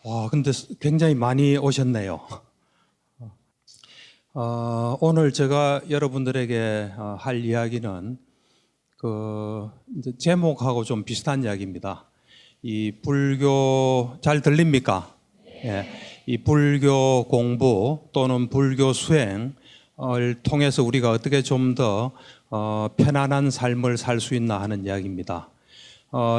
와, 근데 굉장히 많이 오셨네요. 오늘 제가 여러분들에게 할 이야기는 이제 제목하고 좀 비슷한 이야기입니다. 이 불교 잘 들립니까? 예, 이 불교 공부 또는 불교 수행을 통해서 우리가 어떻게 좀 더 편안한 삶을 살 수 있나 하는 이야기입니다.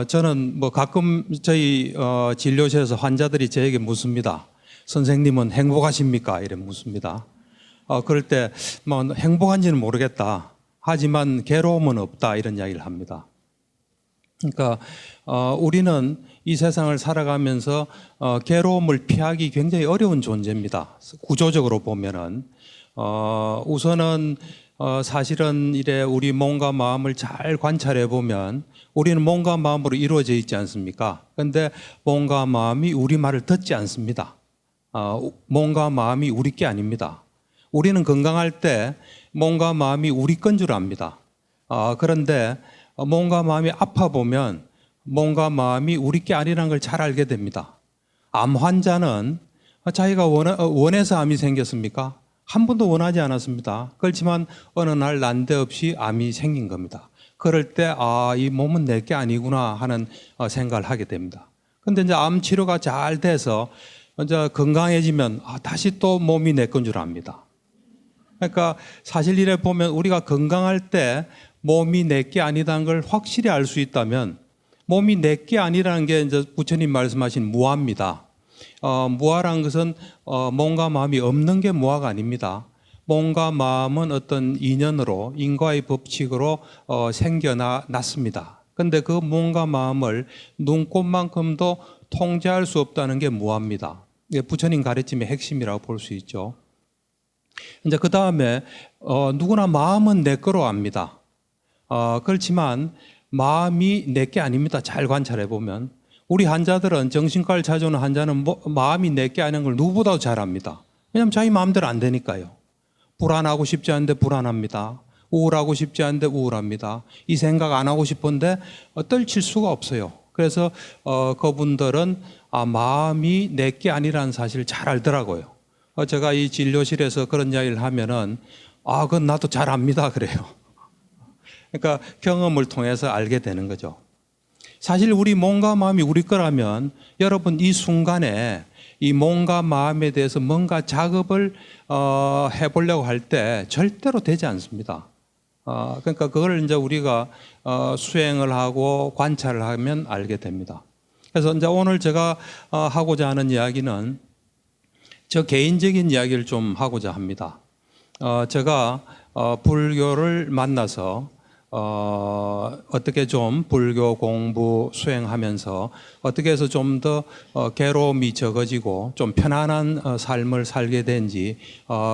저는 뭐 가끔 저희 진료실에서 환자들이 저에게 묻습니다. 선생님은 행복하십니까? 이래 묻습니다. 그럴 때 뭐 행복한지는 모르겠다. 하지만 괴로움은 없다. 이런 이야기를 합니다. 그러니까 우리는 이 세상을 살아가면서 괴로움을 피하기 굉장히 어려운 존재입니다. 구조적으로 보면은 우선은 사실은 이래 우리 몸과 마음을 잘 관찰해 보면 우리는 몸과 마음으로 이루어져 있지 않습니까? 그런데 몸과 마음이 우리 말을 듣지 않습니다. 몸과 마음이 우리 게 아닙니다. 우리는 건강할 때 몸과 마음이 우리 건 줄 압니다. 그런데 몸과 마음이 아파 보면 몸과 마음이 우리 게 아니라는 걸 잘 알게 됩니다. 암 환자는 자기가 원해서 암이 생겼습니까? 한 번도 원하지 않았습니다. 그렇지만 어느 날 난데없이 암이 생긴 겁니다. 그럴 때 이 몸은 내 게 아니구나 하는 생각을 하게 됩니다. 그런데 이제 암 치료가 잘 돼서 이제 건강해지면 다시 또 몸이 내 건 줄 압니다. 그러니까 사실 이래 보면 우리가 건강할 때 몸이 내 게 아니다는 걸 확실히 알 수 있다면 몸이 내 게 아니라는 게 이제 부처님 말씀하신 무아입니다. 무아라는 것은 몸과 마음이 없는 게 무아가 아닙니다. 몸과 마음은 어떤 인연으로 인과의 법칙으로 생겨났습니다. 그런데 그 몸과 마음을 눈꽃만큼도 통제할 수 없다는 게 무아입니다. 이게 부처님 가르침의 핵심이라고 볼 수 있죠. 이제 그 다음에 누구나 마음은 내 거로 압니다. 그렇지만 마음이 내 게 아닙니다. 잘 관찰해 보면 우리 환자들은 정신과를 찾아오는 환자는 마음이 내 게 아닌 걸 누구보다도 잘 압니다. 왜냐하면 자기 마음대로 안 되니까요. 불안하고 싶지 않은데 불안합니다. 우울하고 싶지 않은데 우울합니다. 이 생각 안 하고 싶은데 떨칠 수가 없어요. 그래서 그분들은 마음이 내 게 아니라는 사실을 잘 알더라고요. 제가 이 진료실에서 그런 이야기를 하면은 그건 나도 잘 압니다 그래요. 그러니까 경험을 통해서 알게 되는 거죠. 사실 우리 몸과 마음이 우리 거라면 여러분 이 순간에 이 몸과 마음에 대해서 뭔가 작업을 해보려고 할 때 절대로 되지 않습니다. 그러니까 그걸 이제 우리가 수행을 하고 관찰을 하면 알게 됩니다. 그래서 이제 오늘 제가 하고자 하는 이야기는 저 개인적인 이야기를 좀 하고자 합니다. 제가 불교를 만나서 어떻게 좀 불교 공부 수행하면서 어떻게 해서 좀 더 괴로움이 적어지고 좀 편안한 삶을 살게 된지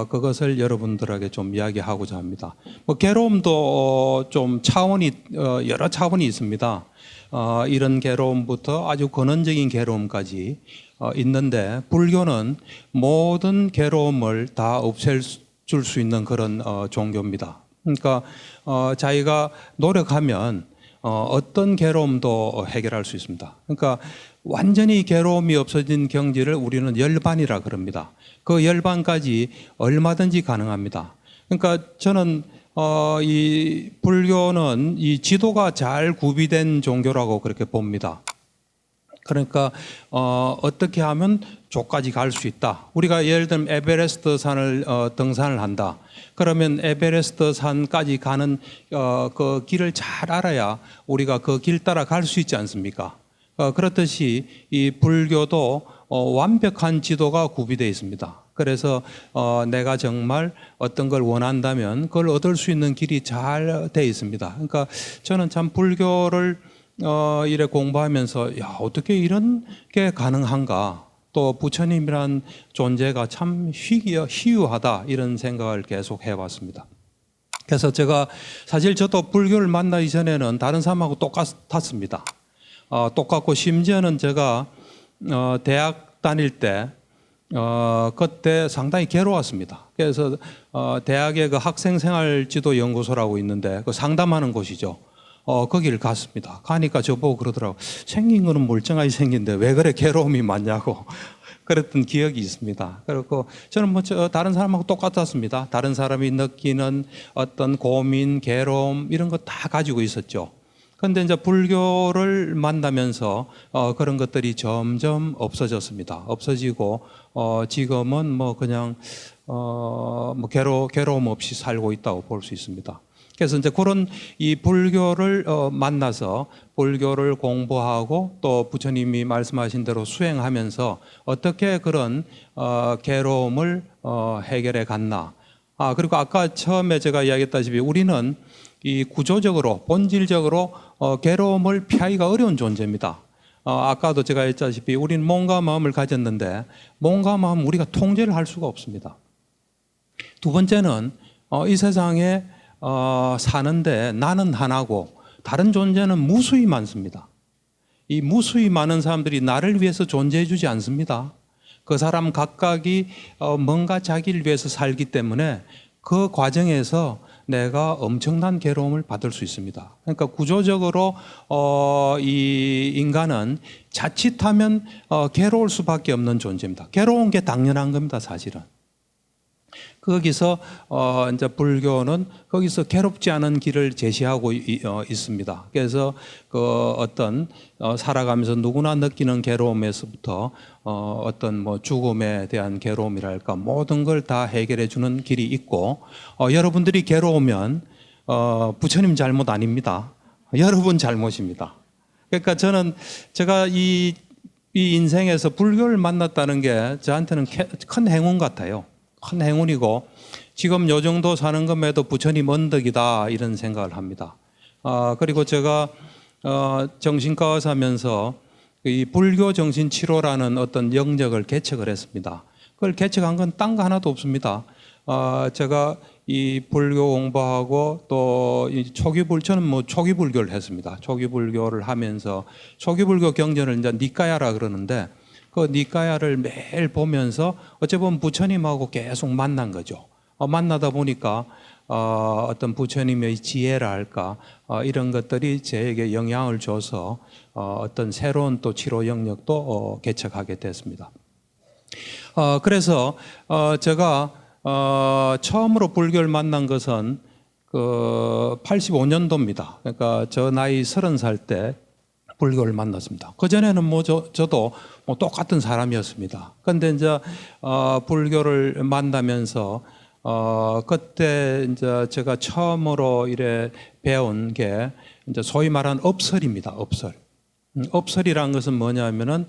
그것을 여러분들에게 좀 이야기하고자 합니다. 뭐 괴로움도 좀 여러 차원이 있습니다. 이런 괴로움부터 아주 근원적인 괴로움까지 있는데 불교는 모든 괴로움을 다 없앨 줄 수 있는 그런 종교입니다. 그러니까 자기가 노력하면 어떤 괴로움도 해결할 수 있습니다. 그러니까 완전히 괴로움이 없어진 경지를 우리는 열반이라 그럽니다. 그 열반까지 얼마든지 가능합니다. 그러니까 저는 이 불교는 이 지도가 잘 구비된 종교라고 그렇게 봅니다. 그러니까 어떻게 하면 조까지 갈 수 있다. 우리가 예를 들면 에베레스트 산을 등산을 한다. 그러면 에베레스트 산까지 가는 그 길을 잘 알아야 우리가 그 길 따라 갈 수 있지 않습니까? 그렇듯이 이 불교도 완벽한 지도가 구비되어 있습니다. 그래서 내가 정말 어떤 걸 원한다면 그걸 얻을 수 있는 길이 잘 되어 있습니다. 그러니까 저는 참 불교를 이래 공부하면서 어떻게 이런 게 가능한가, 또 부처님이란 존재가 참 희유하다 이런 생각을 계속 해왔습니다. 그래서 제가 사실 저도 불교를 만나기 전에는 다른 사람하고 똑같았습니다. 똑같고 심지어는 제가 대학 다닐 때 그때 상당히 괴로웠습니다. 그래서 대학에 그 학생생활지도연구소라고 있는데 그 상담하는 곳이죠. 거기를 갔습니다. 가니까 저보고 그러더라고. 생긴 거는 멀쩡하게 생긴데 왜 그래 괴로움이 많냐고. 그랬던 기억이 있습니다. 그리고 저는 다른 사람하고 똑같았습니다. 다른 사람이 느끼는 어떤 고민, 괴로움 이런 거 다 가지고 있었죠. 그런데 이제 불교를 만나면서 그런 것들이 점점 없어졌습니다. 없어지고 지금은 뭐 그냥 뭐 괴로움 없이 살고 있다고 볼 수 있습니다. 그래서 이제 그런 이 불교를 만나서 불교를 공부하고 또 부처님이 말씀하신 대로 수행하면서 어떻게 그런 괴로움을 해결해 갔나. 그리고 아까 처음에 제가 이야기했다시피 우리는 이 구조적으로 본질적으로 괴로움을 피하기가 어려운 존재입니다. 아까도 제가 했다시피 우리는 몸과 마음을 가졌는데 몸과 마음 우리가 통제를 할 수가 없습니다. 두 번째는 이 세상에 사는데 나는 하나고 다른 존재는 무수히 많습니다. 이 무수히 많은 사람들이 나를 위해서 존재해 주지 않습니다. 그 사람 각각이 뭔가 자기를 위해서 살기 때문에 그 과정에서 내가 엄청난 괴로움을 받을 수 있습니다. 그러니까 구조적으로 이 인간은 자칫하면 괴로울 수밖에 없는 존재입니다. 괴로운 게 당연한 겁니다, 사실은. 거기서 이제 불교는 거기서 괴롭지 않은 길을 제시하고 있습니다. 그래서 그 어떤 살아가면서 누구나 느끼는 괴로움에서부터 어떤 뭐 죽음에 대한 괴로움이랄까 모든 걸 다 해결해 주는 길이 있고 여러분들이 괴로우면 부처님 잘못 아닙니다. 여러분 잘못입니다. 그러니까 제가 이 인생에서 불교를 만났다는 게 저한테는 큰 행운 같아요. 큰 행운이고 지금 요 정도 사는 것에도 부처님 언덕이다 이런 생각을 합니다. 그리고 제가 정신과 의사면서 이 불교 정신 치료라는 어떤 영역을 개척을 했습니다. 그걸 개척한 건 딴 거 하나도 없습니다. 제가 이 불교 공부하고 또 이 저는 뭐 초기 불교를 했습니다. 초기 불교를 하면서 초기 불교 경전을 이제 니까야라 그러는데 그 니까야를 매일 보면서 어찌 보면 부처님하고 계속 만난 거죠. 만나다 보니까 어떤 부처님의 지혜라 할까 이런 것들이 저에게 영향을 줘서 어떤 새로운 또 치료 영역도 개척하게 됐습니다. 그래서 제가 처음으로 불교를 만난 것은 그 85년도입니다. 그러니까 저 나이 30살 때 불교를 만났습니다. 그전에는 뭐 저도 뭐 똑같은 사람이었습니다. 그런데 이제 불교를 만나면서 그때 이제 제가 처음으로 이래 배운 게 이제 소위 말하는 업설입니다. 업설. 업설이라는 것은 뭐냐면은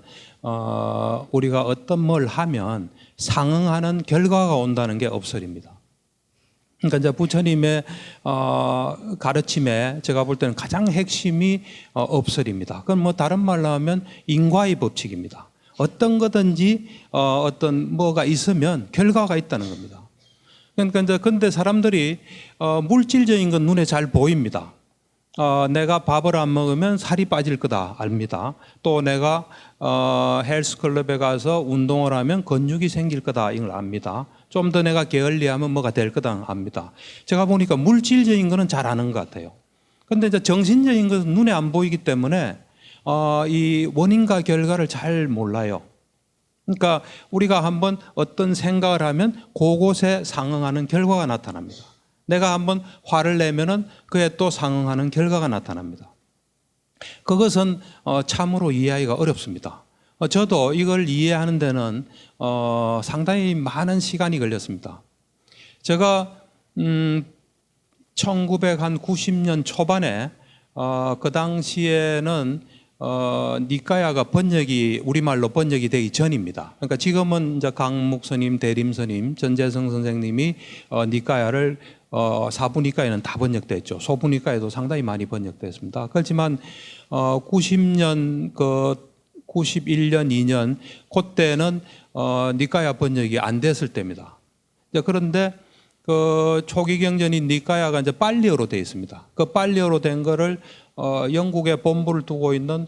우리가 어떤 뭘 하면 상응하는 결과가 온다는 게 업설입니다. 그러니까 이제 부처님의 가르침에 제가 볼 때는 가장 핵심이 업설입니다. 그건 뭐 다른 말로 하면 인과의 법칙입니다. 어떤 거든지 어떤 뭐가 있으면 결과가 있다는 겁니다. 그러니까 이제 근데 사람들이 물질적인 건 눈에 잘 보입니다. 내가 밥을 안 먹으면 살이 빠질 거다 압니다. 또 내가 헬스클럽에 가서 운동을 하면 근육이 생길 거다 이걸 압니다. 좀 더 내가 게을리하면 뭐가 될 거다 압니다. 제가 보니까 물질적인 거는 잘 아는 것 같아요. 그런데 이제 정신적인 것은 눈에 안 보이기 때문에 이 원인과 결과를 잘 몰라요. 그러니까 우리가 한번 어떤 생각을 하면 그곳에 상응하는 결과가 나타납니다. 내가 한번 화를 내면은 그에 또 상응하는 결과가 나타납니다. 그것은 참으로 이해하기가 어렵습니다. 저도 이걸 이해하는 데는 상당히 많은 시간이 걸렸습니다. 제가 1990년 초반에 그 당시에는 니까야가 우리말로 번역이 되기 전입니다. 그러니까 지금은 이제 강목스님, 대림스님, 전재성 선생님이 니까야를 사부니까에는 다 번역됐죠. 소부니까에도 상당히 많이 번역됐습니다. 그렇지만 90년 91년, 2년 그때는 니까야 번역이 안 됐을 때입니다. 그런데 그 초기 경전인 니까야가 이제 빨리어로 되어 있습니다. 그 빨리어로 된 거를 영국에 본부를 두고 있는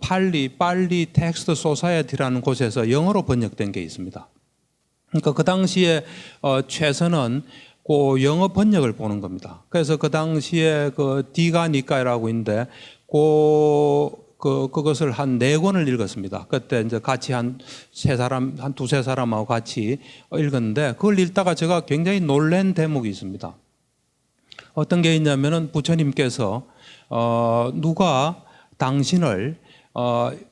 빨리 텍스트 소사이어티라는 곳에서 영어로 번역된 게 있습니다. 그러니까 그 당시에 최선은 그 영어 번역을 보는 겁니다. 그래서 그 당시에 그 디가 니까야라고 있는데 그것을 한 4권을 읽었습니다. 그때 이제 같이 한 두세 사람하고 같이 읽었는데 그걸 읽다가 제가 굉장히 놀란 대목이 있습니다. 어떤 게 있냐면은 부처님께서 누가 당신을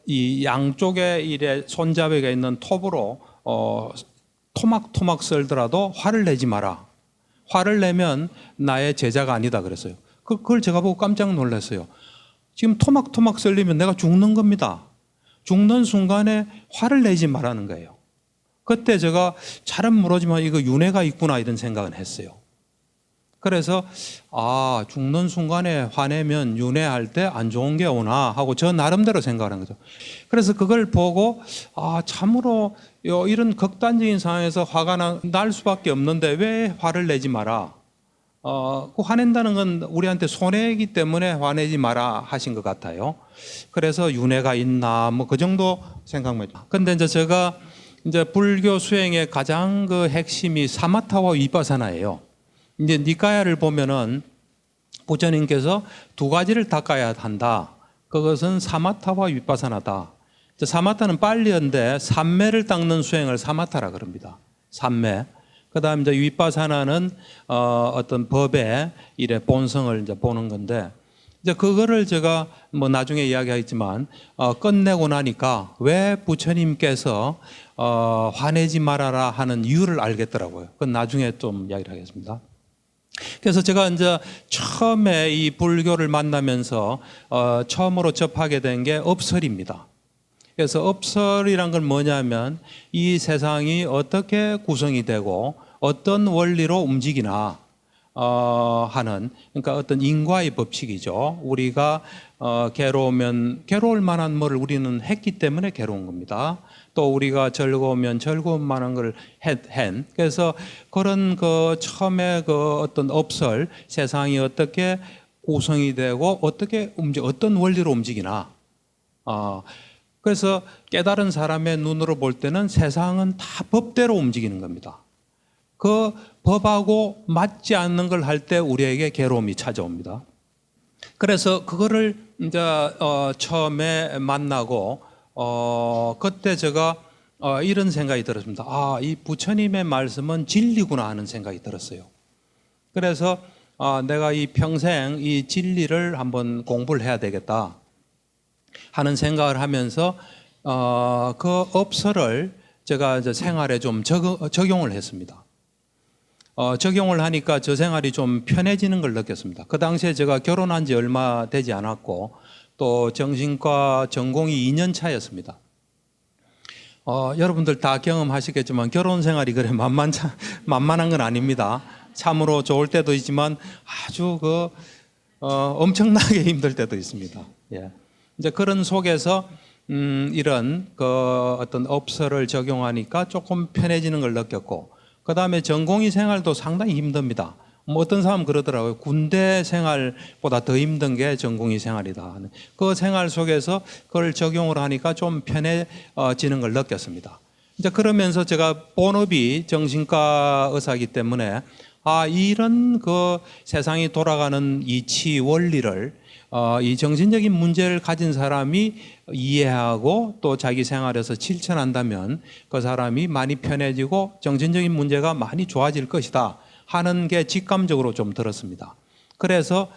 이 양쪽에 이래 손잡이가 있는 톱으로 토막토막 썰더라도 화를 내지 마라. 화를 내면 나의 제자가 아니다 그랬어요. 그걸 제가 보고 깜짝 놀랐어요. 지금 토막토막 썰리면 내가 죽는 겁니다. 죽는 순간에 화를 내지 말라는 거예요. 그때 제가 잘은 모르지만 이거 윤회가 있구나 이런 생각은 했어요. 그래서 죽는 순간에 화내면 윤회할 때 안 좋은 게 오나 하고 저 나름대로 생각하는 거죠. 그래서 그걸 보고 참으로 이런 극단적인 상황에서 화가 날 수밖에 없는데 왜 화를 내지 마라. 그 화낸다는 건 우리한테 손해이기 때문에 화내지 마라 하신 것 같아요. 그래서 윤회가 있나 뭐 그 정도 생각만. 근데 이제 제가 이제 불교 수행의 가장 그 핵심이 사마타와 위파사나예요. 이제 니까야를 보면은 부처님께서 2가지를 닦아야 한다. 그것은 사마타와 위파사나다. 사마타는 빨리인데 삼매를 닦는 수행을 사마타라 그럽니다. 삼매. 그다음 이제 위파사나는 어떤 법의 이래 본성을 이제 보는 건데 이제 그거를 제가 뭐 나중에 이야기하겠지만 끝내고 나니까 왜 부처님께서 화내지 말아라 하는 이유를 알겠더라고요. 그건 나중에 좀 이야기를 하겠습니다. 그래서 제가 이제 처음에 이 불교를 만나면서 처음으로 접하게 된 게 업설입니다. 그래서 업설이란 건 뭐냐면 이 세상이 어떻게 구성이 되고 어떤 원리로 움직이나 하는 그러니까 어떤 인과의 법칙이죠. 우리가 괴로우면 괴로울 만한 뭐를 우리는 했기 때문에 괴로운 겁니다. 또 우리가 즐거우면 즐거운 만한 걸 한. 그래서 그런 그 처음에 그 어떤 업설 세상이 어떻게 구성이 되고 어떤 원리로 움직이나 그래서 깨달은 사람의 눈으로 볼 때는 세상은 다 법대로 움직이는 겁니다. 그 법하고 맞지 않는 걸 할 때 우리에게 괴로움이 찾아옵니다. 그래서 그거를 이제 처음에 만나고 그때 제가 이런 생각이 들었습니다. 이 부처님의 말씀은 진리구나 하는 생각이 들었어요. 그래서 내가 이 평생 이 진리를 한번 공부를 해야 되겠다 하는 생각을 하면서 그 업설을 제가 이제 생활에 좀 적용을 했습니다. 적용을 하니까 저 생활이 좀 편해지는 걸 느꼈습니다. 그 당시에 제가 결혼한 지 얼마 되지 않았고 또 정신과 전공이 2년 차였습니다. 여러분들 다 경험하시겠지만 결혼 생활이 그래 만만한 건 아닙니다. 참으로 좋을 때도 있지만 아주 엄청나게 힘들 때도 있습니다. 예. 이제 그런 속에서 이런 어떤 업설을 적용하니까 조금 편해지는 걸 느꼈고 그 다음에 전공의 생활도 상당히 힘듭니다. 뭐 어떤 사람은 그러더라고요. 군대 생활보다 더 힘든 게 전공의 생활이다. 그 생활 속에서 그걸 적용을 하니까 좀 편해지는 걸 느꼈습니다. 이제 그러면서 제가 본업이 정신과 의사이기 때문에 이런 그 세상이 돌아가는 이치 원리를 이 정신적인 문제를 가진 사람이 이해하고 또 자기 생활에서 실천한다면 그 사람이 많이 편해지고 정신적인 문제가 많이 좋아질 것이다 하는 게 직감적으로 좀 들었습니다. 그래서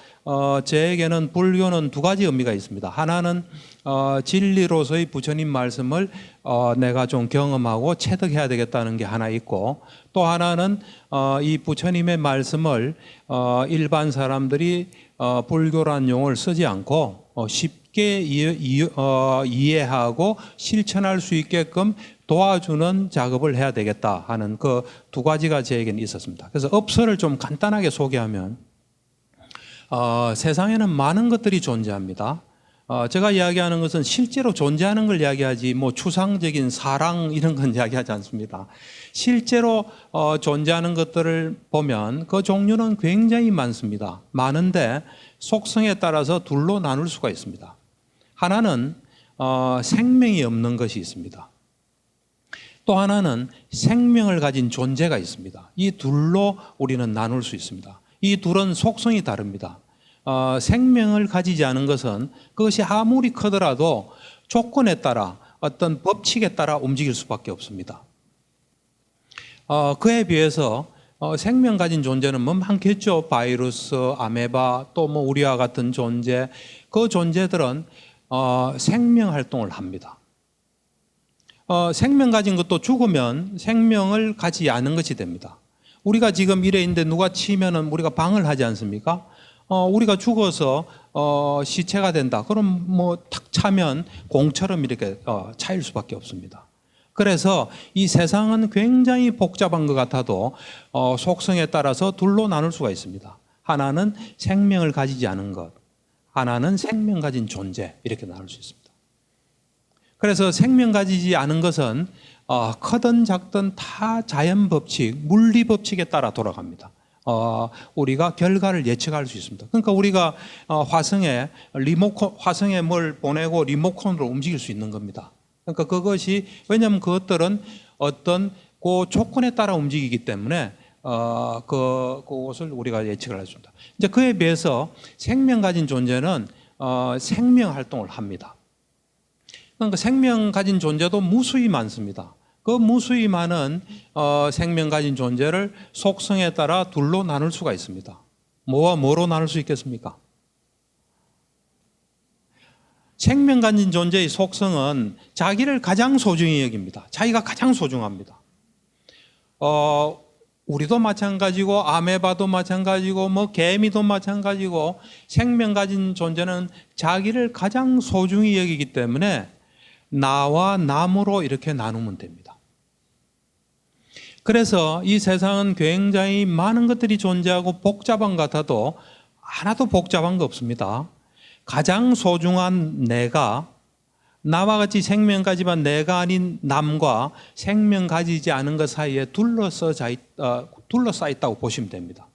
저에게는 불교는 2가지 의미가 있습니다. 하나는 진리로서의 부처님 말씀을 내가 좀 경험하고 체득해야 되겠다는 게 하나 있고 또 하나는 이 부처님의 말씀을 일반 사람들이 불교란 용어를 쓰지 않고 쉽게 이해하고 실천할 수 있게끔 도와주는 작업을 해야 되겠다 하는 그 2가지가 저에게는 있었습니다. 그래서 업설을 좀 간단하게 소개하면 세상에는 많은 것들이 존재합니다. 제가 이야기하는 것은 실제로 존재하는 걸 이야기하지 뭐 추상적인 사랑 이런 건 이야기하지 않습니다. 실제로 존재하는 것들을 보면 그 종류는 굉장히 많습니다. 많은데 속성에 따라서 둘로 나눌 수가 있습니다. 하나는 생명이 없는 것이 있습니다. 또 하나는 생명을 가진 존재가 있습니다. 이 둘로 우리는 나눌 수 있습니다. 이 둘은 속성이 다릅니다. 생명을 가지지 않은 것은 그것이 아무리 크더라도 조건에 따라 어떤 법칙에 따라 움직일 수밖에 없습니다. 그에 비해서 생명 가진 존재는 뭐 많겠죠. 바이러스, 아메바, 또 뭐 우리와 같은 존재, 그 존재들은 생명 활동을 합니다. 생명 가진 것도 죽으면 생명을 가지지 않은 것이 됩니다. 우리가 지금 이래 있는데 누가 치면은 우리가 방을 하지 않습니까? 우리가 죽어서 시체가 된다. 그럼 뭐 탁 차면 공처럼 이렇게 차일 수밖에 없습니다. 그래서 이 세상은 굉장히 복잡한 것 같아도 속성에 따라서 둘로 나눌 수가 있습니다. 하나는 생명을 가지지 않은 것, 하나는 생명 가진 존재, 이렇게 나눌 수 있습니다. 그래서 생명 가지지 않은 것은 크든 작든 다 자연 법칙, 물리 법칙에 따라 돌아갑니다. 우리가 결과를 예측할 수 있습니다. 그러니까 우리가 화성에 뭘 보내고 리모컨으로 움직일 수 있는 겁니다. 그러니까 그것이, 왜냐하면 그것들은 어떤 그 조건에 따라 움직이기 때문에 그것을 우리가 예측을 할 수 있습니다. 이제 그에 비해서 생명 가진 존재는 생명 활동을 합니다. 그러니까 생명 가진 존재도 무수히 많습니다. 그 무수히 많은 생명 가진 존재를 속성에 따라 둘로 나눌 수가 있습니다. 뭐와 뭐로 나눌 수 있겠습니까? 생명 가진 존재의 속성은 자기를 가장 소중히 여깁니다. 자기가 가장 소중합니다. 우리도 마찬가지고 아메바도 마찬가지고 뭐 개미도 마찬가지고 생명 가진 존재는 자기를 가장 소중히 여기기 때문에 나와 남으로 이렇게 나누면 됩니다. 그래서 이 세상은 굉장히 많은 것들이 존재하고 복잡한 것 같아도 하나도 복잡한 거 없습니다. 가장 소중한 내가, 나와 같이 생명 가지만 내가 아닌 남과 생명 가지지 않은 것 사이에 둘러싸여 있다고 보시면 됩니다.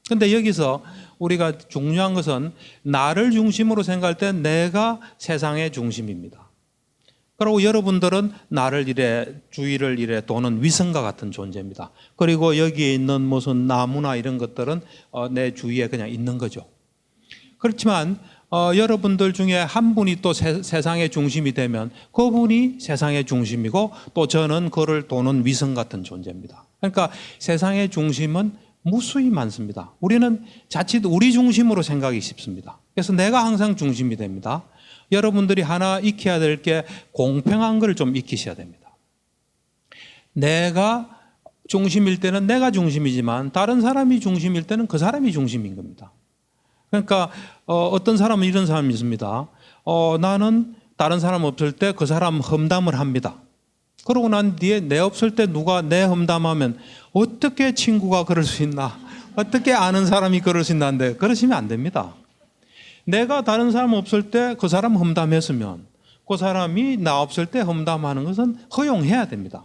그런데 여기서 우리가 중요한 것은 나를 중심으로 생각할 때 내가 세상의 중심입니다. 그리고 여러분들은 나를 주위를 도는 위성과 같은 존재입니다. 그리고 여기에 있는 무슨 나무나 이런 것들은 내 주위에 그냥 있는 거죠. 그렇지만 여러분들 중에 한 분이 또 세상의 중심이 되면 그분이 세상의 중심이고 또 저는 그를 도는 위성 같은 존재입니다. 그러니까 세상의 중심은 무수히 많습니다. 우리는 자칫 우리 중심으로 생각이 쉽습니다. 그래서 내가 항상 중심이 됩니다. 여러분들이 하나 익혀야 될 게 공평한 걸 좀 익히셔야 됩니다. 내가 중심일 때는 내가 중심이지만 다른 사람이 중심일 때는 그 사람이 중심인 겁니다. 그러니까 어떤 사람은 이런 사람이 있습니다. 나는 다른 사람 없을 때 그 사람 험담을 합니다. 그러고 난 뒤에 내 없을 때 누가 내 험담하면 어떻게 친구가 그럴 수 있나? 어떻게 아는 사람이 그럴 수 있나는데 그러시면 안 됩니다. 내가 다른 사람 없을 때 그 사람 험담했으면 그 사람이 나 없을 때 험담하는 것은 허용해야 됩니다.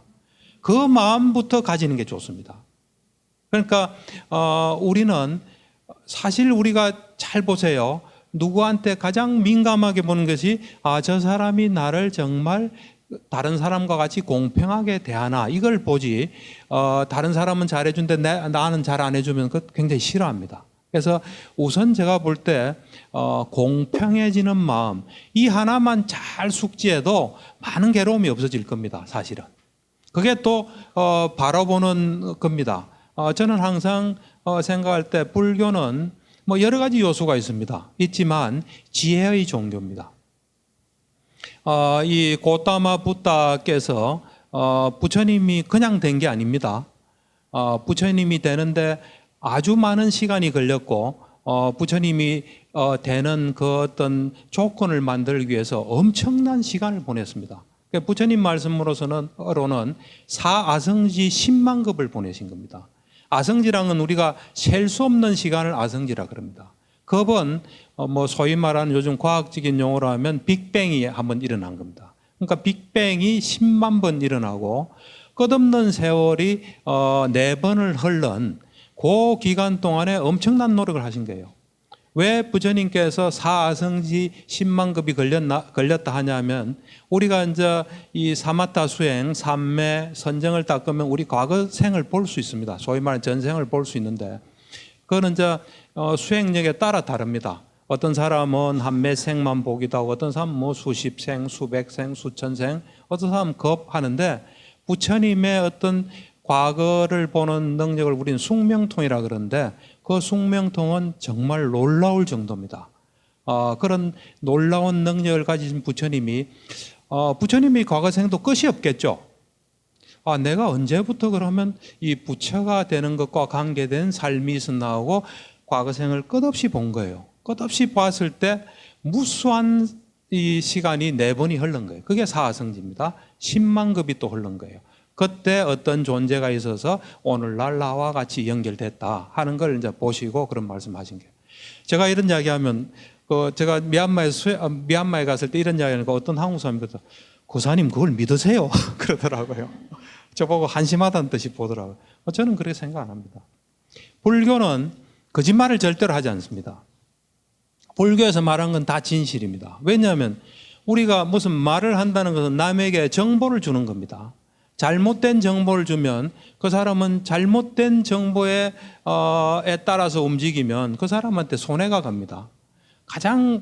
그 마음부터 가지는 게 좋습니다. 그러니까 우리는 사실 우리가 잘 보세요. 누구한테 가장 민감하게 보는 것이 저 사람이 나를 정말 다른 사람과 같이 공평하게 대하나 이걸 보지 다른 사람은 잘해준데 나는 잘 안 해주면 그것 굉장히 싫어합니다. 그래서 우선 제가 볼 때 공평해지는 마음 이 하나만 잘 숙지해도 많은 괴로움이 없어질 겁니다. 사실은 그게 또 바라보는 겁니다. 저는 항상 생각할 때 불교는 뭐 여러 가지 요소가 있지만 지혜의 종교입니다. 이 고타마 부다께서 부처님이 그냥 된 게 아닙니다. 부처님이 되는데 아주 많은 시간이 걸렸고 부처님이 되는 그 어떤 조건을 만들기 위해서 엄청난 시간을 보냈습니다. 부처님 말씀으로는 사아성지 10만 급을 보내신 겁니다. 아성지랑은 우리가 셀 수 없는 시간을 아성지라 그럽니다. 급은 뭐 소위 말하는 요즘 과학적인 용어로 하면 빅뱅이 한번 일어난 겁니다. 그러니까 빅뱅이 10만 번 일어나고 끝없는 세월이 4번을 흘른 그 기간 동안에 엄청난 노력을 하신 거예요. 왜 부처님께서 사아성지 10만 급이 걸렸다 하냐면 우리가 이제 이 사마타 수행, 삼매, 선정을 닦으면 우리 과거 생을 볼 수 있습니다. 소위 말하는 전생을 볼 수 있는데 그거는 이제 수행력에 따라 다릅니다. 어떤 사람은 한 몇 생만 보기도 하고 어떤 사람은 뭐 수십 생, 수백 생, 수천 생, 어떤 사람은 겁하는데 부처님의 어떤 과거를 보는 능력을 우리는 숙명통이라 그러는데 그 숙명통은 정말 놀라울 정도입니다. 그런 놀라운 능력을 가지신 부처님이 과거 생도 끝이 없겠죠. 내가 언제부터 그러면 이 부처가 되는 것과 관계된 삶이 있었나하고 과거 생을 끝없이 본 거예요. 끝없이 봤을 때 무수한 이 시간이 4번이 흐른 거예요. 그게 사화성지입니다. 10만 급이 또 흐른 거예요. 그때 어떤 존재가 있어서 오늘날 나와 같이 연결됐다 하는 걸 이제 보시고 그런 말씀하신 거예요. 제가 이런 이야기하면 제가 미얀마에 갔을 때 이런 이야기하니까 어떤 한국 사람이 그러더라고요. 고사님 그걸 믿으세요? 그러더라고요. 저보고 한심하다는 뜻이 보더라고요. 저는 그렇게 생각 안 합니다. 불교는 거짓말을 절대로 하지 않습니다. 불교에서 말한 건 다 진실입니다. 왜냐하면 우리가 무슨 말을 한다는 것은 남에게 정보를 주는 겁니다. 잘못된 정보를 주면 그 사람은 잘못된 정보에 따라서 움직이면 그 사람한테 손해가 갑니다. 가장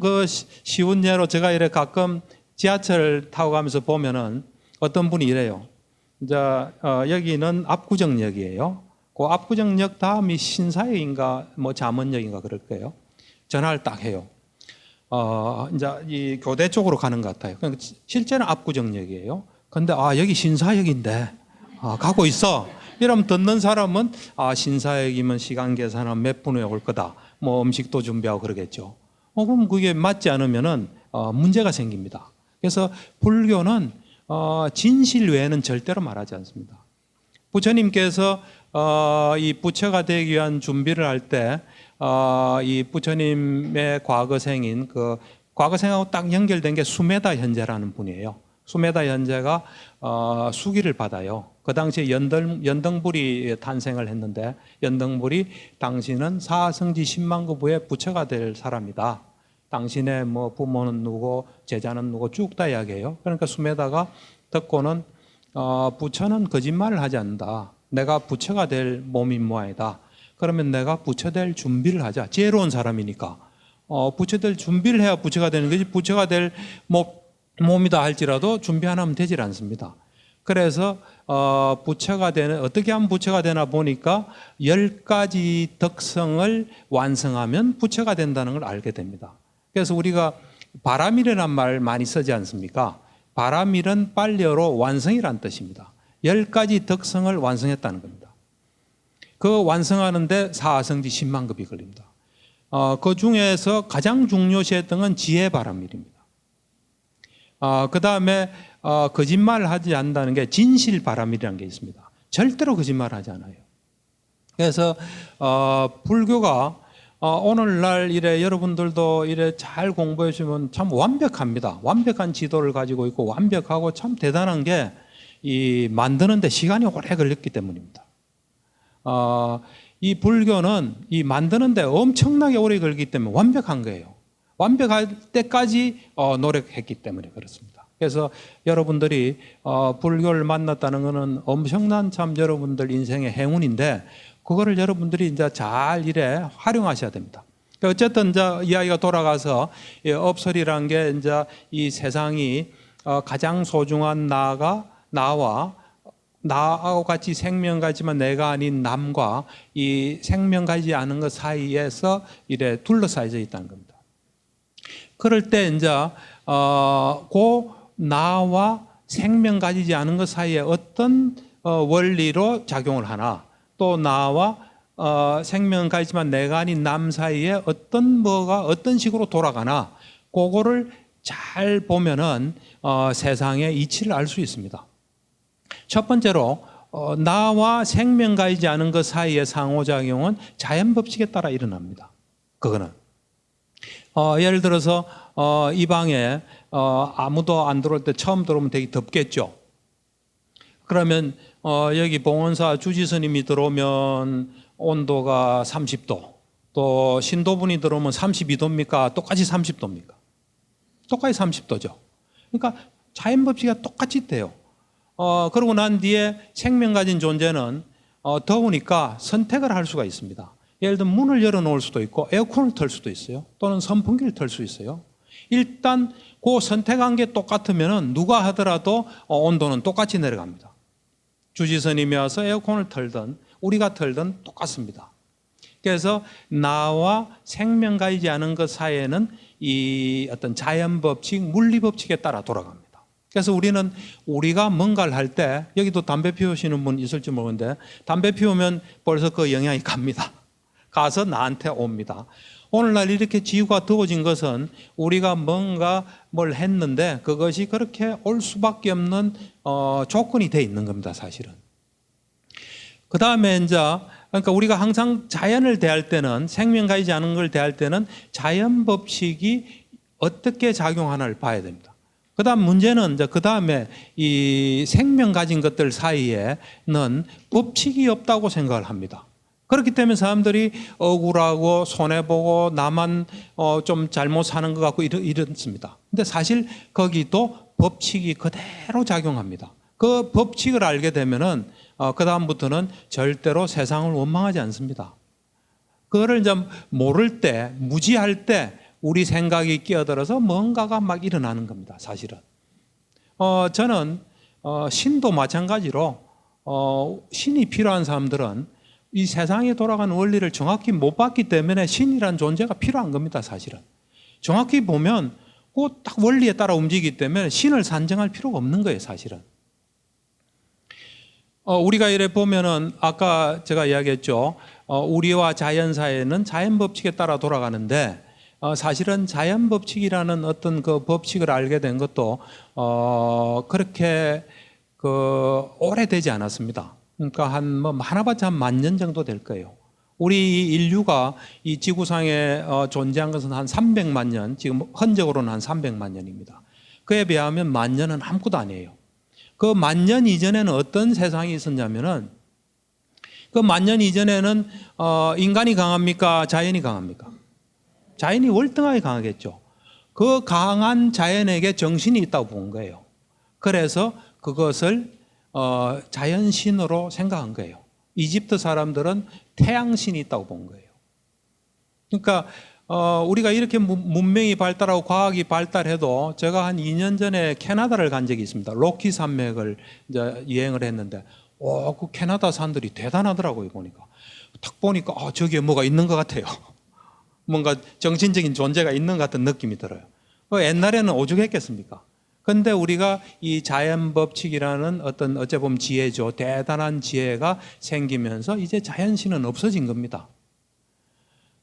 쉬운 예로 제가 이렇게 가끔 지하철 타고 가면서 보면은 어떤 분이 이래요. 이제 여기는 압구정역이에요. 그 압구정역 다음이 신사역인가 뭐 잠원역인가 그럴 거예요. 전화를 딱 해요. 이제 이 교대 쪽으로 가는 것 같아요. 그러니까 실제는 압구정역이에요. 근데 여기 신사역인데 가고 있어. 이러면 듣는 사람은 신사역이면 시간 계산하면 몇 분 후에 올 거다. 뭐 음식도 준비하고 그러겠죠. 그럼 그게 맞지 않으면은 문제가 생깁니다. 그래서 불교는 진실 외에는 절대로 말하지 않습니다. 부처님께서 이 부처가 되기 위한 준비를 할 때 이 부처님의 과거생인 과거생하고 딱 연결된 게 수메다 현재라는 분이에요. 수메다 현재가 수기를 받아요. 그 당시에 연등불이 탄생을 했는데 연등불이 당신은 사성지 10만급 후에 부처가 될 사람이다. 당신의 뭐 부모는 누구, 제자는 누구 쭉 다 이야기해요. 그러니까 수메다가 듣고는 부처는 거짓말을 하지 않는다. 내가 부처가 될 몸인 모양이다. 그러면 내가 부처 될 준비를 하자. 지혜로운 사람이니까. 부처 될 준비를 해야 부처가 되는 거지. 부처가 될 몸이다 할지라도 준비 안 하면 되질 않습니다. 그래서 부처가 되는, 어떻게 하면 부처가 되나 보니까 10가지 덕성을 완성하면 부처가 된다는 걸 알게 됩니다. 그래서 우리가 바람일이라는 말 많이 쓰지 않습니까? 바람일은 빨리어로 완성이라는 뜻입니다. 10가지 덕성을 완성했다는 겁니다. 그 완성하는데 사성지 10만급이 걸립니다. 그 중에서 가장 중요시했던 건 지혜바람일입니다. 그 다음에 거짓말을 하지 않는다는 게 진실바람일이라는 게 있습니다. 절대로 거짓말 하지 않아요. 그래서 불교가 오늘날 이래 여러분들도 이래 잘 공부해 주면 참 완벽합니다. 완벽한 지도를 가지고 있고 완벽하고 참 대단한 게 이 만드는데 시간이 오래 걸렸기 때문입니다. 이 불교는 이 만드는데 엄청나게 오래 걸리기 때문에 완벽한 거예요. 완벽할 때까지 노력했기 때문에 그렇습니다. 그래서 여러분들이 불교를 만났다는 것은 엄청난 참 여러분들 인생의 행운인데 그거를 여러분들이 이제 잘 이래 활용하셔야 됩니다. 어쨌든 이제 이야기가 돌아가서 업설이란 게 이제 이 세상이 가장 소중한 나와 나하고 같이 생명 가지만 내가 아닌 남과 이 생명 가지지 않은 것 사이에서 이래 둘러싸여져 있다는 겁니다. 그럴 때 이제 그 나와 생명 가지지 않은 것 사이에 어떤 원리로 작용을 하나 또 나와 생명 가지지만 내가 아닌 남 사이에 어떤 식으로 돌아가나 그거를 잘 보면은 세상의 이치를 알 수 있습니다. 첫 번째로 나와 생명 가지지 않은 것 사이의 상호작용은 자연법칙에 따라 일어납니다. 그거는 예를 들어서 이 방에 아무도 안 들어올 때 처음 들어오면 되게 덥겠죠. 그러면 여기 봉원사 주지스님이 들어오면 온도가 30도, 또 신도분이 들어오면 32도입니까? 똑같이 30도입니까? 똑같이 30도죠. 그러니까 자연법칙이 똑같이 돼요. 그러고 난 뒤에 생명 가진 존재는 더우니까 선택을 할 수가 있습니다. 예를 들면 문을 열어놓을 수도 있고 에어컨을 틀 수도 있어요. 또는 선풍기를 틀 수 있어요. 일단 그 선택한 게 똑같으면 누가 하더라도 온도는 똑같이 내려갑니다. 주지스님이 와서 에어컨을 틀든 우리가 틀든 똑같습니다. 그래서 나와 생명 가지지 않은 것 사이에는 이 어떤 자연 법칙, 물리 법칙에 따라 돌아갑니다. 그래서 우리가 뭔가를 할 때, 여기도 담배 피우시는 분 있을지 모르는데 담배 피우면 벌써 그 영향이 갑니다. 가서 나한테 옵니다. 오늘날 이렇게 지구가 더워진 것은 우리가 뭔가 뭘 했는데 그것이 그렇게 올 수밖에 없는 조건이 돼 있는 겁니다, 사실은. 그 다음에 이제 그러니까 우리가 항상 자연을 대할 때는, 생명 가지지 않은 걸 대할 때는 자연 법칙이 어떻게 작용하나를 봐야 됩니다. 그 다음 문제는 이제 그 다음에 이 생명 가진 것들 사이에는 법칙이 없다고 생각을 합니다. 그렇기 때문에 사람들이 억울하고 손해보고 나만 좀 잘못 사는 것 같고 이렇습니다. 근데 사실 거기도 법칙이 그대로 작용합니다. 그 법칙을 알게 되면은 그 다음부터는 절대로 세상을 원망하지 않습니다. 그거를 이제 모를 때, 무지할 때 우리 생각이 끼어들어서 뭔가가 막 일어나는 겁니다, 사실은. 저는 신도 마찬가지로 신이 필요한 사람들은 이 세상에 돌아가는 원리를 정확히 못 봤기 때문에 신이란 존재가 필요한 겁니다, 사실은. 정확히 보면 그 딱 원리에 따라 움직이기 때문에 신을 산정할 필요가 없는 거예요, 사실은. 우리가 이래 보면은 아까 제가 이야기했죠. 우리와 자연 사이에는 자연 법칙에 따라 돌아가는데 사실은 자연 법칙이라는 어떤 그 법칙을 알게 된 것도 그렇게 오래되지 않았습니다. 그러니까 많아봤자 한 10,000년 정도 될 거예요. 우리 인류가 이 지구상에 존재한 것은 한 300만 년, 지금 흔적으로는 한 300만 년입니다. 그에 비하면 10,000년은 아무것도 아니에요. 그 10,000년 이전에는 어떤 세상이 있었냐면은 그 10,000년 이전에는 인간이 강합니까? 자연이 강합니까? 자연이 월등하게 강하겠죠. 그 강한 자연에게 정신이 있다고 본 거예요. 그래서 그것을 자연신으로 생각한 거예요. 이집트 사람들은 태양신이 있다고 본 거예요. 그러니까 우리가 이렇게 문명이 발달하고 과학이 발달해도 제가 한 2년 전에 캐나다를 간 적이 있습니다. 로키 산맥을 이제 여행을 했는데 그 캐나다 산들이 대단하더라고요. 딱 보니까 저기에 뭐가 있는 것 같아요. 뭔가 정신적인 존재가 있는 것 같은 느낌이 들어요. 옛날에는 오죽했겠습니까? 그런데 우리가 이 자연 법칙이라는 어째 보면 지혜죠. 대단한 지혜가 생기면서 이제 자연신은 없어진 겁니다.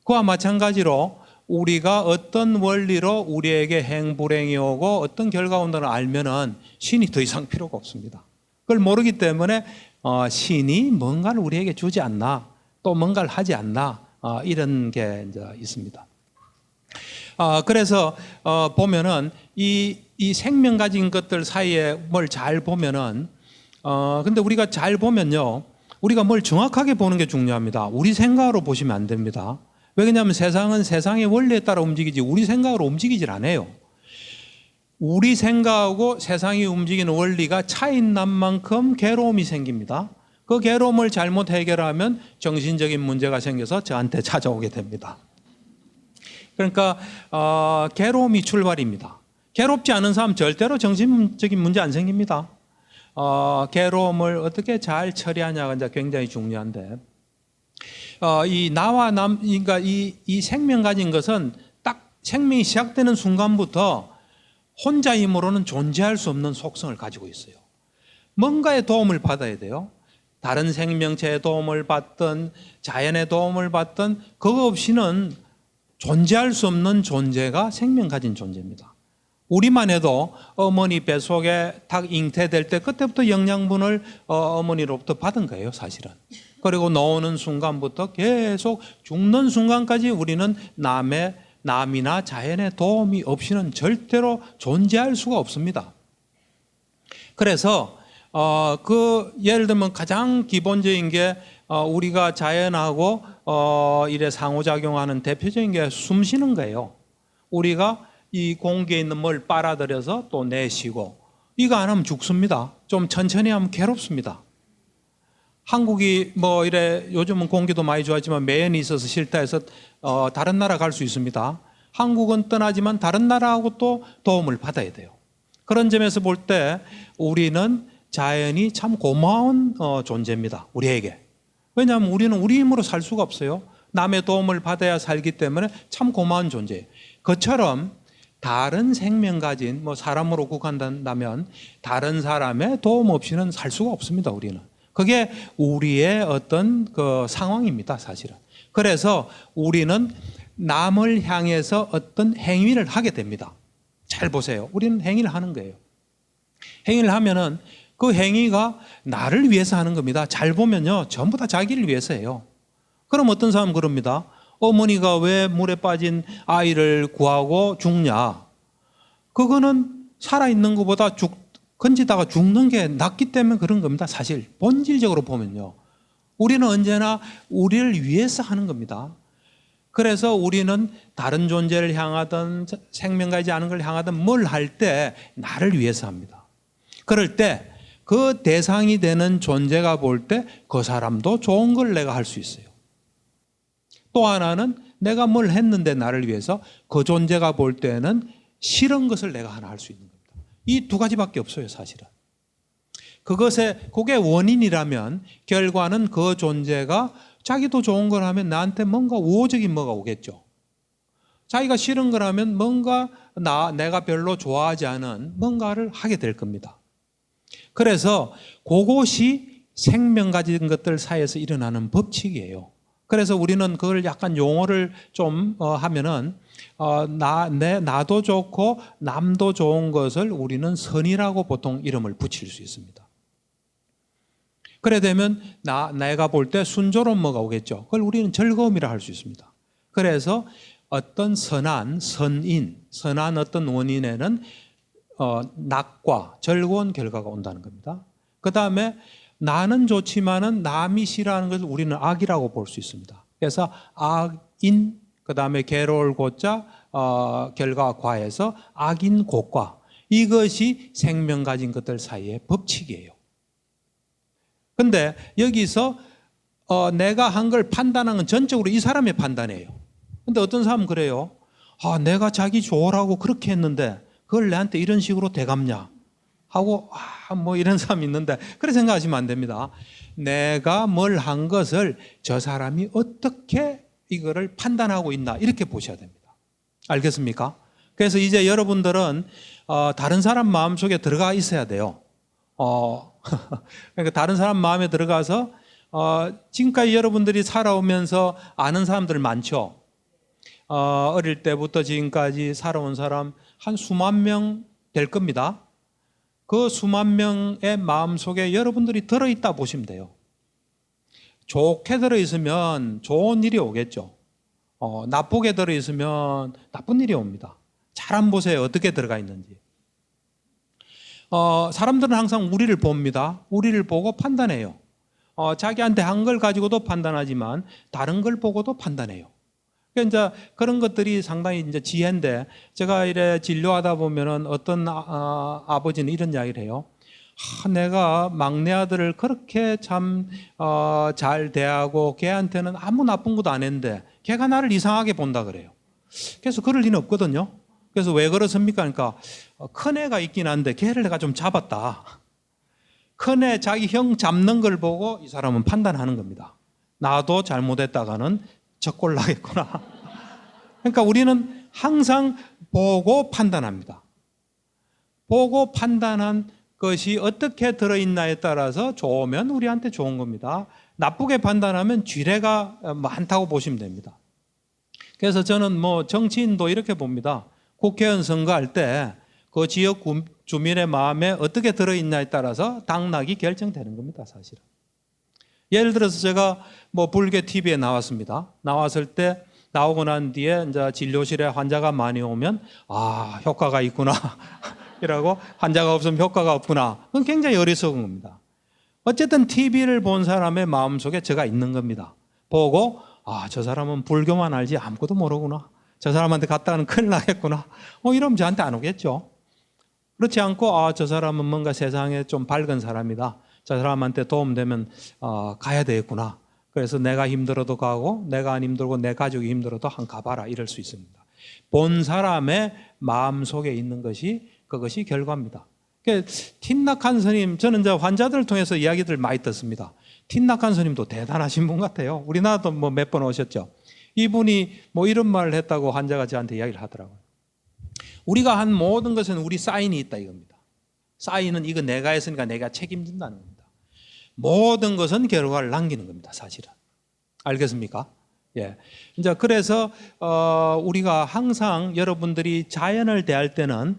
그와 마찬가지로 우리가 어떤 원리로 우리에게 행불행이 오고 어떤 결과 온다는 알면은 신이 더 이상 필요가 없습니다. 그걸 모르기 때문에 신이 뭔가를 우리에게 주지 않나, 또 뭔가를 하지 않나, 이런 게 이제 있습니다. 그래서 보면은 이 생명 가진 것들 사이에 뭘 잘 보면은 근데 우리가 잘 보면요, 우리가 뭘 정확하게 보는 게 중요합니다. 우리 생각으로 보시면 안 됩니다. 왜냐하면 세상은 세상의 원리에 따라 움직이지 우리 생각으로 움직이질 않아요. 우리 생각하고 세상이 움직이는 원리가 차이 난 만큼 괴로움이 생깁니다. 그 괴로움을 잘못 해결하면 정신적인 문제가 생겨서 저한테 찾아오게 됩니다. 그러니까 괴로움이 출발입니다. 괴롭지 않은 사람 절대로 정신적인 문제 안 생깁니다. 괴로움을 어떻게 잘 처리하냐가 이제 굉장히 중요한데, 그러니까 이 생명 가진 것은 딱 생명이 시작되는 순간부터 혼자 힘으로는 존재할 수 없는 속성을 가지고 있어요. 뭔가의 도움을 받아야 돼요. 다른 생명체의 도움을 받든 자연의 도움을 받든 그거 없이는 존재할 수 없는 존재가 생명 가진 존재입니다. 우리만 해도 어머니 뱃속에 딱 잉태될 때 그때부터 영양분을 어머니로부터 받은 거예요, 사실은. 그리고 나오는 순간부터 계속 죽는 순간까지 우리는 남이나 자연의 도움이 없이는 절대로 존재할 수가 없습니다. 그래서 예를 들면 가장 기본적인 게 우리가 자연하고 이래 상호작용하는 대표적인 게 숨 쉬는 거예요. 우리가 이 공기에 있는 뭘 빨아들여서 또 내쉬고, 이거 안 하면 죽습니다. 좀 천천히 하면 괴롭습니다. 한국이 뭐 이래 요즘은 공기도 많이 좋아지만 매연이 있어서 싫다 해서 다른 나라 갈 수 있습니다. 한국은 떠나지만 다른 나라하고 또 도움을 받아야 돼요. 그런 점에서 볼 때 우리는 자연이 참 고마운 존재입니다. 우리에게. 왜냐하면 우리는 우리 힘으로 살 수가 없어요. 남의 도움을 받아야 살기 때문에 참 고마운 존재예요. 그처럼 다른 생명 가진 뭐 사람으로 국한된다면 다른 사람의 도움 없이는 살 수가 없습니다. 우리는. 그게 우리의 어떤 그 상황입니다. 사실은. 그래서 우리는 남을 향해서 어떤 행위를 하게 됩니다. 잘 보세요. 우리는 행위를 하는 거예요. 행위를 하면은 그 행위가 나를 위해서 하는 겁니다. 잘 보면요. 전부 다 자기를 위해서 해요. 그럼 어떤 사람은 그럽니다. 어머니가 왜 물에 빠진 아이를 구하고 죽냐? 그거는 살아있는 것보다 건지다가 죽는 게 낫기 때문에 그런 겁니다. 사실 본질적으로 보면요. 우리는 언제나 우리를 위해서 하는 겁니다. 그래서 우리는 다른 존재를 향하든 생명 가지지 않은 걸 향하든 뭘 할 때 나를 위해서 합니다. 그럴 때 그 대상이 되는 존재가 볼 때 그 사람도 좋은 걸 내가 할 수 있어요. 또 하나는 내가 뭘 했는데 나를 위해서 그 존재가 볼 때는 싫은 것을 내가 하나 할 수 있는 겁니다. 이 두 가지밖에 없어요, 사실은. 그게 원인이라면 결과는 그 존재가 자기도 좋은 걸 하면 나한테 뭔가 우호적인 뭐가 오겠죠. 자기가 싫은 걸 하면 뭔가 내가 별로 좋아하지 않은 뭔가를 하게 될 겁니다. 그래서 그것이 생명 가진 것들 사이에서 일어나는 법칙이에요. 그래서 우리는 그걸 약간 용어를 좀 하면은 나도 좋고 남도 좋은 것을 우리는 선이라고 보통 이름을 붙일 수 있습니다. 그래 되면 내가 볼 때 순조로운 뭐가 오겠죠. 그걸 우리는 즐거움이라 할 수 있습니다. 그래서 어떤 선한 어떤 원인에는 낙과 즐거운 결과가 온다는 겁니다. 그 다음에 나는 좋지만은 남이 싫어하는 것을 우리는 악이라고 볼 수 있습니다. 그래서 악인, 그 다음에 괴로울 고자 결과 과에서 악인 고과, 이것이 생명 가진 것들 사이의 법칙이에요. 근데 여기서 내가 한 걸 판단하는 건 전적으로 이 사람의 판단이에요. 근데 어떤 사람은 그래요. 내가 자기 좋으라고 그렇게 했는데 그걸 내한테 이런 식으로 대갚냐 하고 뭐 이런 사람이 있는데 그렇게 생각하시면 안 됩니다. 내가 뭘 한 것을 저 사람이 어떻게 이거를 판단하고 있나 이렇게 보셔야 됩니다. 알겠습니까? 그래서 이제 여러분들은 다른 사람 마음속에 들어가 있어야 돼요. 그러니까 다른 사람 마음에 들어가서 지금까지 여러분들이 살아오면서 아는 사람들 많죠. 어릴 때부터 지금까지 살아온 사람 한 수만 명 될 겁니다. 그 수만 명의 마음속에 여러분들이 들어있다 보시면 돼요. 좋게 들어있으면 좋은 일이 오겠죠. 나쁘게 들어있으면 나쁜 일이 옵니다. 잘 한번 보세요. 어떻게 들어가 있는지. 사람들은 항상 우리를 봅니다. 우리를 보고 판단해요. 자기한테 한 걸 가지고도 판단하지만 다른 걸 보고도 판단해요. 그러니까 이제 그런 것들이 상당히 이제 지혜인데 제가 이래 진료하다 보면은 어떤 아버지는 이런 이야기를 해요. 내가 막내 아들을 그렇게 참 잘 대하고 걔한테는 아무 나쁜 것도 안 했는데 걔가 나를 이상하게 본다 그래요. 그래서 그럴 리는 없거든요. 그래서 왜 그렇습니까? 그러니까 큰애가 있긴 한데 걔를 내가 좀 잡았다. 큰애 자기 형 잡는 걸 보고 이 사람은 판단하는 겁니다. 나도 잘못했다가는 적골 나겠구나. 그러니까 우리는 항상 보고 판단합니다. 보고 판단한 것이 어떻게 들어있나에 따라서 좋으면 우리한테 좋은 겁니다. 나쁘게 판단하면 쥐레가 많다고 보시면 됩니다. 그래서 저는 뭐 정치인도 이렇게 봅니다. 국회의원 선거할 때 그 지역 주민의 마음에 어떻게 들어있냐에 따라서 당락이 결정되는 겁니다, 사실은. 예를 들어서 제가 뭐 불교 TV에 나왔습니다. 나왔을 때 나오고 난 뒤에 이제 진료실에 환자가 많이 오면 효과가 있구나 이라고 환자가 없으면 효과가 없구나. 그건 굉장히 어리석은 겁니다. 어쨌든 TV를 본 사람의 마음속에 제가 있는 겁니다. 보고 저 사람은 불교만 알지 아무것도 모르구나. 저 사람한테 갔다가는 큰일 나겠구나. 이러면 저한테 안 오겠죠. 그렇지 않고 저 사람은 뭔가 세상에 좀 밝은 사람이다. 저 사람한테 도움되면 가야 되겠구나. 그래서 내가 힘들어도 가고 내가 안 힘들고 내 가족이 힘들어도 한 가봐라 이럴 수 있습니다. 본 사람의 마음속에 있는 것이 그것이 결과입니다. 그러니까 틴낙한 스님, 저는 이제 환자들을 통해서 이야기들 많이 듣습니다. 틴낙한 스님도 대단하신 분 같아요. 우리나라도 뭐 몇 번 오셨죠. 이분이 뭐 이런 말을 했다고 환자가 저한테 이야기를 하더라고요. 우리가 한 모든 것은 우리 사인이 있다 이겁니다. 사인은 이거 내가 했으니까 내가 책임진다는 겁니다. 모든 것은 결과를 남기는 겁니다, 사실은. 알겠습니까? 예. 이제 그래서 우리가 항상 여러분들이 자연을 대할 때는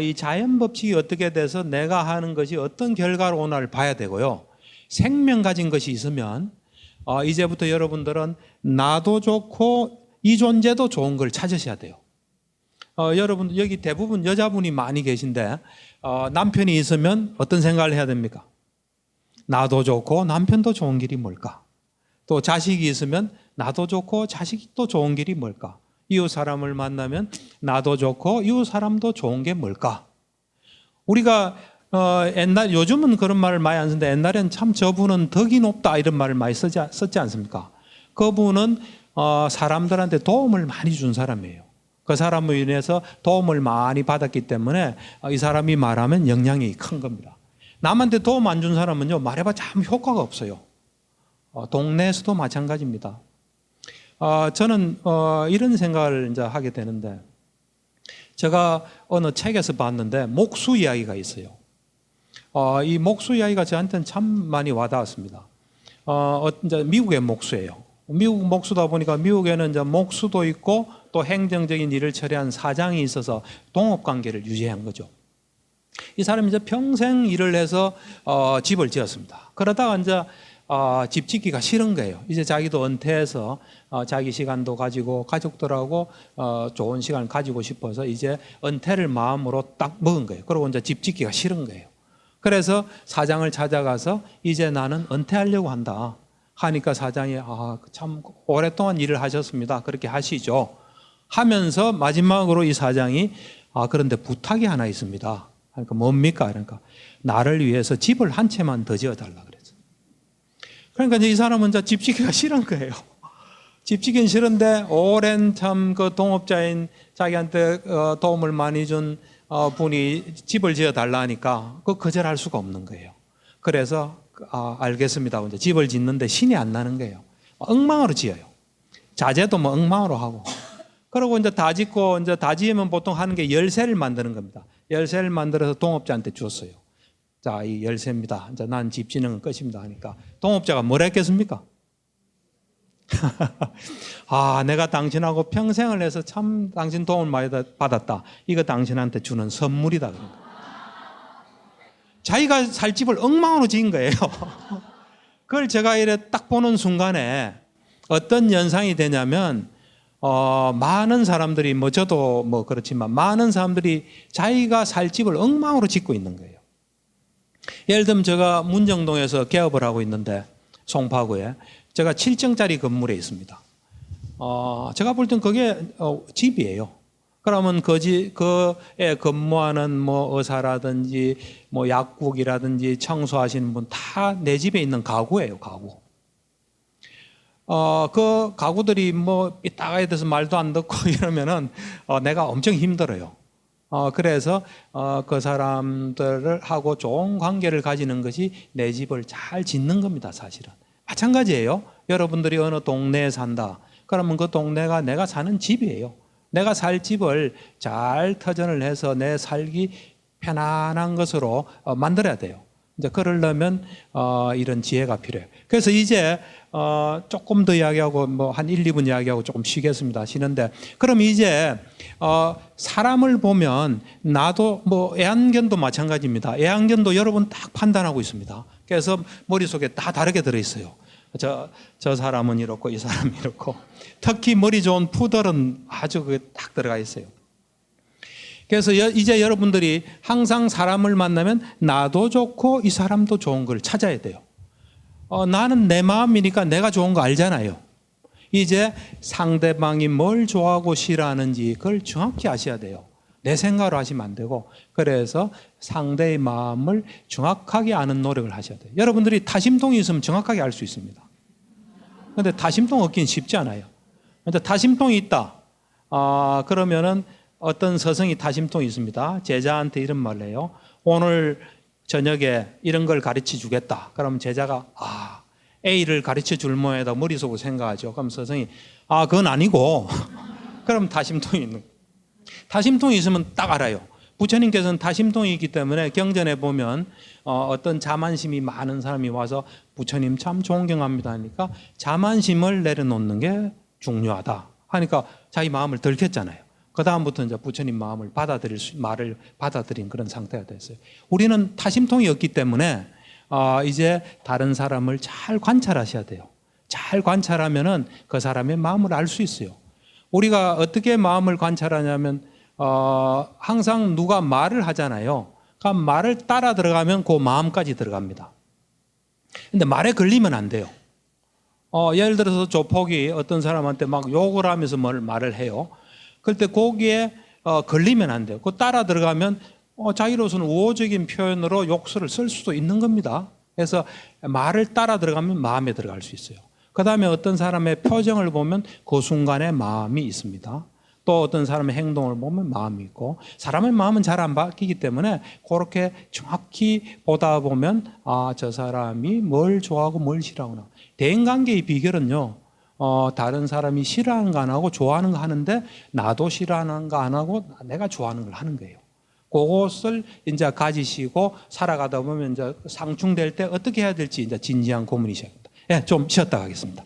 이 자연 법칙이 어떻게 돼서 내가 하는 것이 어떤 결과로 오나를 봐야 되고요. 생명 가진 것이 있으면 이제부터 여러분들은 나도 좋고 이 존재도 좋은 걸 찾으셔야 돼요. 여러분 여기 대부분 여자분이 많이 계신데 남편이 있으면 어떤 생각을 해야 됩니까? 나도 좋고 남편도 좋은 길이 뭘까? 또 자식이 있으면 나도 좋고 자식도 좋은 길이 뭘까? 이웃 사람을 만나면 나도 좋고 이웃 사람도 좋은 게 뭘까? 우리가 요즘은 그런 말을 많이 안 쓰는데 옛날엔 참 저분은 덕이 높다 이런 말을 많이 썼지 않습니까? 그분은 사람들한테 도움을 많이 준 사람이에요. 그 사람으로 인해서 도움을 많이 받았기 때문에 이 사람이 말하면 영향이 큰 겁니다. 남한테 도움 안 준 사람은요, 말해봤자 아무 효과가 없어요. 동네에서도 마찬가지입니다. 저는 이런 생각을 이제 하게 되는데, 제가 어느 책에서 봤는데 목수 이야기가 있어요. 이 목수 이야기가 저한테는 참 많이 와닿았습니다. 이제 미국의 목수예요. 미국 목수다 보니까 미국에는 이제 목수도 있고 또 행정적인 일을 처리한 사장이 있어서 동업 관계를 유지한 거죠. 이 사람이 이제 평생 일을 해서 집을 지었습니다. 그러다가 이제 집 짓기가 싫은 거예요. 이제 자기도 은퇴해서 자기 시간도 가지고 가족들하고 좋은 시간을 가지고 싶어서 이제 은퇴를 마음으로 딱 먹은 거예요. 그리고 이제 집 짓기가 싫은 거예요. 그래서 사장을 찾아가서 이제 나는 은퇴하려고 한다 하니까 사장이 참 오랫동안 일을 하셨습니다. 그렇게 하시죠. 하면서 마지막으로 이 사장이 그런데 부탁이 하나 있습니다. 그러니까 뭡니까? 그러니까 나를 위해서 집을 한 채만 더 지어달라 그랬어요. 그러니까 이제 이 사람은 이제 집 짓기가 싫은 거예요. 집 짓기는 싫은데 오랜 참 그 동업자인 자기한테 도움을 많이 준 분이 집을 지어달라 하니까 거절할 수가 없는 거예요. 그래서 알겠습니다. 이제 집을 짓는데 신이 안 나는 거예요. 엉망으로 지어요. 자재도 뭐 엉망으로 하고. 그리고 이제 다 짓고 이제 다 지으면 보통 하는 게 열쇠를 만드는 겁니다. 열쇠를 만들어서 동업자한테 줬어요. 자, 이 열쇠입니다. 이제 난 집 짓는 건 끝입니다. 하니까 동업자가 뭐라 했겠습니까? 내가 당신하고 평생을 해서 참 당신 도움을 많이 받았다. 이거 당신한테 주는 선물이다. 자기가 살 집을 엉망으로 지은 거예요. 그걸 제가 이래 딱 보는 순간에 어떤 현상이 되냐면 많은 사람들이 저도 그렇지만 많은 사람들이 자기가 살 집을 엉망으로 짓고 있는 거예요. 예를 들면 제가 문정동에서 개업을 하고 있는데 송파구에 제가 7층짜리 건물에 있습니다. 제가 볼 땐 그게 집이에요. 그러면 그에 근무하는 의사라든지 약국이라든지 청소하시는 분 다 내 집에 있는 가구예요, 가구. 그 가구들이 삐딱하게 돼서 말도 안 듣고 이러면은 내가 엄청 힘들어요. 그래서 그 사람들을 하고 좋은 관계를 가지는 것이 내 집을 잘 짓는 겁니다, 사실은. 마찬가지예요. 여러분들이 어느 동네에 산다. 그러면 그 동네가 내가 사는 집이에요. 내가 살 집을 잘 터전을 해서 내 살기 편안한 것으로 만들어야 돼요. 이제 그러려면 이런 지혜가 필요해요. 그래서 이제 조금 더 이야기하고 한 1, 2분 이야기하고 조금 쉬겠습니다. 쉬는데 그럼 이제 사람을 보면 나도 애완견도 마찬가지입니다. 애완견도 여러분 딱 판단하고 있습니다. 그래서 머릿속에 다 다르게 들어있어요. 저 사람은 이렇고 이 사람은 이렇고 특히 머리 좋은 푸들은 아주 그게 딱 들어가 있어요. 그래서 이제 여러분들이 항상 사람을 만나면 나도 좋고 이 사람도 좋은 걸 찾아야 돼요. 나는 내 마음이니까 내가 좋은 거 알잖아요. 이제 상대방이 뭘 좋아하고 싫어하는지 그걸 정확히 아셔야 돼요. 내 생각으로 하시면 안 되고, 그래서 상대의 마음을 정확하게 아는 노력을 하셔야 돼요. 여러분들이 타심통이 있으면 정확하게 알 수 있습니다. 근데 타심통 얻기는 쉽지 않아요. 근데 타심통이 있다. 그러면은 어떤 서성이 타심통이 있습니다. 제자한테 이런 말을 해요. 오늘 저녁에 이런 걸 가르쳐 주겠다. 그러면 제자가 A를 가르쳐 줄 모양이다 머릿속으로 생각하죠. 그럼 서성이 그건 아니고 그럼 타심통이 있는 거예요. 타심통이 있으면 딱 알아요. 부처님께서는 타심통이 있기 때문에 경전에 보면 어떤 자만심이 많은 사람이 와서 부처님 참 존경합니다 하니까 자만심을 내려놓는 게 중요하다 하니까 자기 마음을 들켰잖아요. 그 다음부터 이제 부처님 마음을 말을 받아들인 그런 상태가 됐어요. 우리는 타심통이 없기 때문에 이제 다른 사람을 잘 관찰하셔야 돼요. 잘 관찰하면은 그 사람의 마음을 알 수 있어요. 우리가 어떻게 마음을 관찰하냐면 항상 누가 말을 하잖아요. 그러니까 말을 따라 들어가면 그 마음까지 들어갑니다. 근데 말에 걸리면 안 돼요. 예를 들어서 조폭이 어떤 사람한테 막 욕을 하면서 말을 해요. 그럴 때 거기에 걸리면 안 돼요. 그 따라 들어가면 자기로서는 우호적인 표현으로 욕설을 쓸 수도 있는 겁니다. 그래서 말을 따라 들어가면 마음에 들어갈 수 있어요. 그 다음에 어떤 사람의 표정을 보면 그 순간에 마음이 있습니다. 또 어떤 사람의 행동을 보면 마음이 있고, 사람의 마음은 잘 안 바뀌기 때문에 그렇게 정확히 보다 보면 저 사람이 뭘 좋아하고 뭘 싫어하구나. 대인관계의 비결은요, 다른 사람이 싫어하는 거 안 하고 좋아하는 거 하는데 나도 싫어하는 거 안 하고 내가 좋아하는 걸 하는 거예요. 그것을 이제 가지시고 살아가다 보면 이제 상충될 때 어떻게 해야 될지 이제 진지한 고민이 시작합니다. 좀 쉬었다 가겠습니다.